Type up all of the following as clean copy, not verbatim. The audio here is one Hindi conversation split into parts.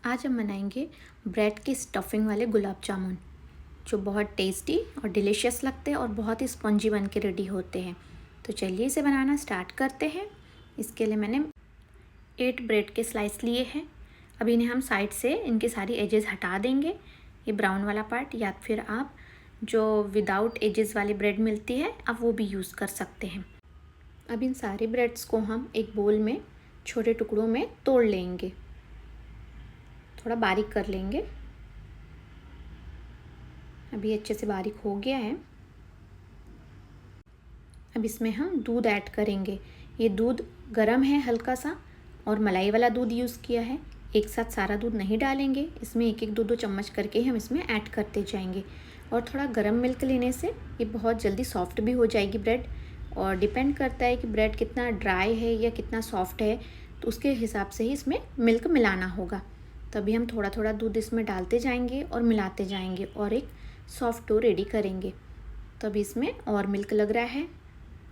आज हम बनाएंगे ब्रेड की स्टफिंग वाले गुलाब जामुन, जो बहुत टेस्टी और डिलीशियस लगते हैं और बहुत ही स्पंजी बन के रेडी होते हैं। तो चलिए इसे बनाना स्टार्ट करते हैं। इसके लिए मैंने 8 ब्रेड के स्लाइस लिए हैं। अभी इन्हें हम साइड से इनकी सारी एजेस हटा देंगे, ये ब्राउन वाला पार्ट, या फिर आप जो विदाउट एजेस वाली ब्रेड मिलती है आप वो भी यूज़ कर सकते हैं। अब इन सारी ब्रेड्स को हम एक बोल में छोटे टुकड़ों में तोड़ लेंगे, थोड़ा बारीक कर लेंगे। अभी अच्छे से बारीक हो गया है। अब इसमें हम दूध ऐड करेंगे। ये दूध गरम है हल्का सा, और मलाई वाला दूध यूज़ किया है। एक साथ सारा दूध नहीं डालेंगे, इसमें एक एक 2-2 चम्मच करके ही हम इसमें ऐड करते जाएंगे। और थोड़ा गरम मिल्क लेने से ये बहुत जल्दी सॉफ्ट भी हो जाएगी ब्रेड। और डिपेंड करता है कि ब्रेड कितना ड्राई है या कितना सॉफ्ट है, तो उसके हिसाब से ही इसमें मिल्क मिलाना होगा। तभी हम थोड़ा थोड़ा दूध इसमें डालते जाएंगे और मिलाते जाएंगे और एक सॉफ्ट डो रेडी करेंगे। तभी इसमें और मिल्क लग रहा है,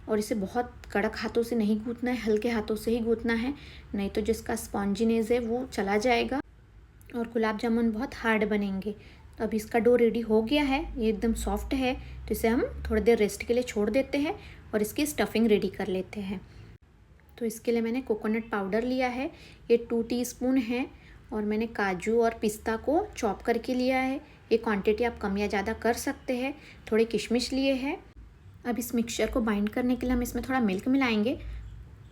और इसे बहुत कड़क हाथों से नहीं गूंथना है, हल्के हाथों से ही गूंथना है, नहीं तो जिसका स्पॉन्जीनेस है वो चला जाएगा और गुलाब जामुन बहुत हार्ड बनेंगे। तो अभी इसका डो रेडी हो गया है, ये एकदम सॉफ्ट है। तो इसे हम थोड़ी देर रेस्ट के लिए छोड़ देते हैं और इसकी स्टफिंग रेडी कर लेते हैं। तो इसके लिए मैंने कोकोनट पाउडर लिया है, ये 2 टीस्पून है। और मैंने काजू और पिस्ता को चॉप करके लिया है, ये क्वांटिटी आप कम या ज़्यादा कर सकते हैं। थोड़े किशमिश लिए हैं। अब इस मिक्सचर को बाइंड करने के लिए हम इसमें थोड़ा मिल्क मिलाएंगे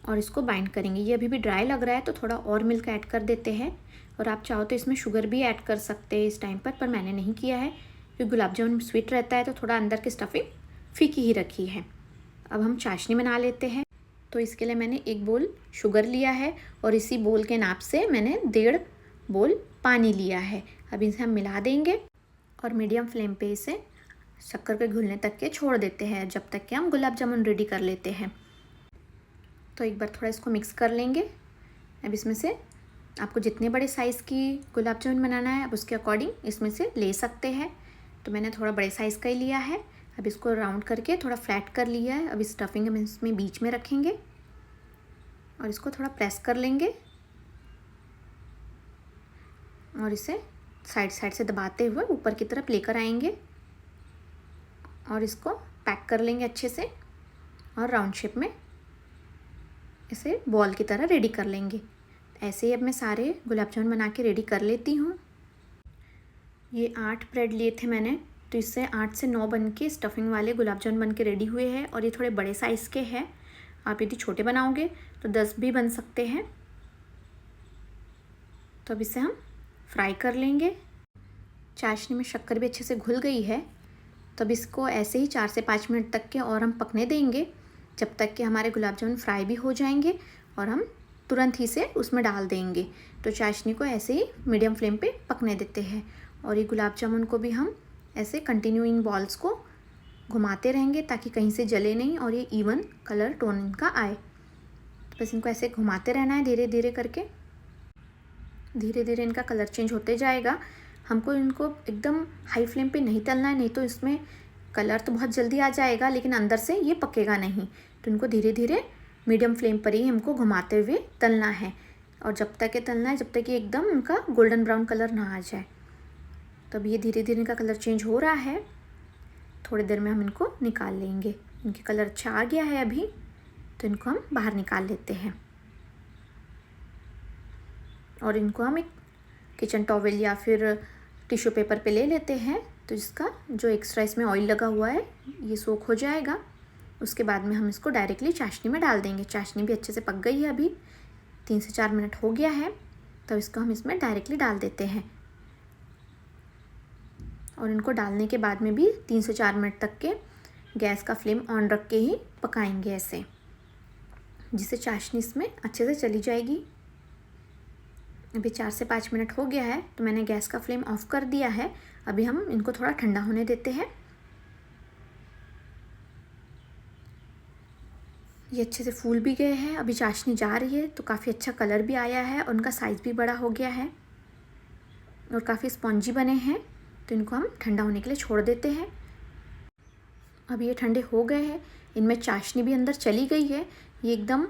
और इसको बाइंड करेंगे। ये अभी भी ड्राई लग रहा है तो थोड़ा और मिल्क ऐड कर देते हैं। और आप चाहो तो इसमें शुगर भी ऐड कर सकते हैं इस टाइम पर मैंने नहीं किया है, क्योंकि गुलाब जामुन स्वीट रहता है तो थोड़ा अंदर की स्टफिंग फीकी ही रखी है। अब हम चाशनी बना लेते हैं। तो इसके लिए मैंने 1 बोल शुगर लिया है और इसी बोल के नाप से मैंने 1.5 बोल पानी लिया है। अब इसे हम मिला देंगे और मीडियम फ्लेम पे इसे शक्कर के घुलने तक के छोड़ देते हैं, जब तक कि हम गुलाब जामुन रेडी कर लेते हैं। तो एक बार थोड़ा इसको मिक्स कर लेंगे। अब इसमें से आपको जितने बड़े साइज़ की गुलाब जामुन बनाना है आप उसके अकॉर्डिंग इसमें से ले सकते हैं। तो मैंने थोड़ा बड़े साइज़ का ही लिया है। अब इसको राउंड करके थोड़ा फ्लैट कर लिया है। अब स्टफिंग हम इसमें बीच में रखेंगे और इसको थोड़ा प्रेस कर लेंगे और इसे साइड साइड से दबाते हुए ऊपर की तरफ लेकर आएंगे और इसको पैक कर लेंगे अच्छे से और राउंड शेप में इसे बॉल की तरह रेडी कर लेंगे। ऐसे ही अब मैं सारे गुलाब जामुन बना के रेडी कर लेती हूँ। ये 8 ब्रेड लिए थे मैंने, तो इससे 8 से 9 बन के स्टफिंग वाले गुलाब जामुन बन के रेडी हुए हैं। और ये थोड़े बड़े साइज़ के हैं, आप यदि छोटे बनाओगे तो 10 भी बन सकते हैं। तो अब इसे हम फ्राई कर लेंगे। चाशनी में शक्कर भी अच्छे से घुल गई है, तो अब इसको ऐसे ही 4 से 5 मिनट तक के और हम पकने देंगे, जब तक कि हमारे गुलाब जामुन फ्राई भी हो जाएंगे और हम तुरंत ही से उसमें डाल देंगे। तो चाशनी को ऐसे ही मीडियम फ्लेम पे पकने देते हैं और ये गुलाब जामुन को भी हम ऐसे कंटिन्यू इन बॉल्स को घुमाते रहेंगे ताकि कहीं से जले नहीं और ये इवन कलर टोन इनका आए। तो बस इनको ऐसे घुमाते रहना है धीरे धीरे करके। धीरे धीरे इनका कलर चेंज होते जाएगा। हमको इनको एकदम हाई फ्लेम पे नहीं तलना है, नहीं तो इसमें कलर तो बहुत जल्दी आ जाएगा लेकिन अंदर से ये पकेगा नहीं। तो इनको धीरे धीरे मीडियम फ्लेम पर ही हमको घुमाते हुए तलना है, और जब तक ये तलना है जब तक ये एकदम इनका गोल्डन ब्राउन कलर ना आ जाए। तब ये धीरे धीरे इनका कलर चेंज हो रहा है। थोड़ी देर में हम इनको निकाल लेंगे। इनके कलर अच्छा आ गया है अभी, तो इनको हम बाहर निकाल लेते हैं और इनको हम एक किचन टॉवेल या फिर टिश्यू पेपर पे ले लेते हैं, तो इसका जो एक्स्ट्रा इसमें ऑयल लगा हुआ है ये सोख हो जाएगा। उसके बाद में हम इसको डायरेक्टली चाशनी में डाल देंगे। चाशनी भी अच्छे से पक गई है, अभी 3 से 4 मिनट हो गया है, तो इसको हम इसमें डायरेक्टली डाल देते हैं। और इनको डालने के बाद में भी 3 से 4 मिनट तक के गैस का फ्लेम ऑन रख के ही पकाएंगे ऐसे, जिससे चाशनी इसमें अच्छे से चली जाएगी। अभी 4 से 5 मिनट हो गया है, तो मैंने गैस का फ्लेम ऑफ कर दिया है। अभी हम इनको थोड़ा ठंडा होने देते हैं। ये अच्छे से फूल भी गए हैं, अभी चाशनी जा रही है, तो काफ़ी अच्छा कलर भी आया है और उनका साइज़ भी बड़ा हो गया है और काफ़ी स्पॉन्जी बने हैं। तो इनको हम ठंडा होने के लिए छोड़ देते हैं। अब ये ठंडे हो गए हैं, इनमें चाशनी भी अंदर चली गई है, ये एकदम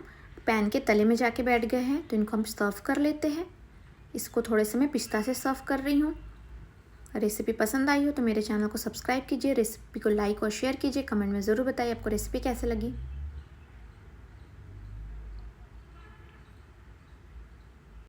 पैन के तले में जाके बैठ गए हैं। तो इनको हम सर्व कर लेते हैं। इसको थोड़े से मैं पिस्ता से सर्व कर रही हूँ। रेसिपी पसंद आई हो तो मेरे चैनल को सब्सक्राइब कीजिए, रेसिपी को लाइक और शेयर कीजिए, कमेंट में ज़रूर बताइए आपको रेसिपी कैसे लगी।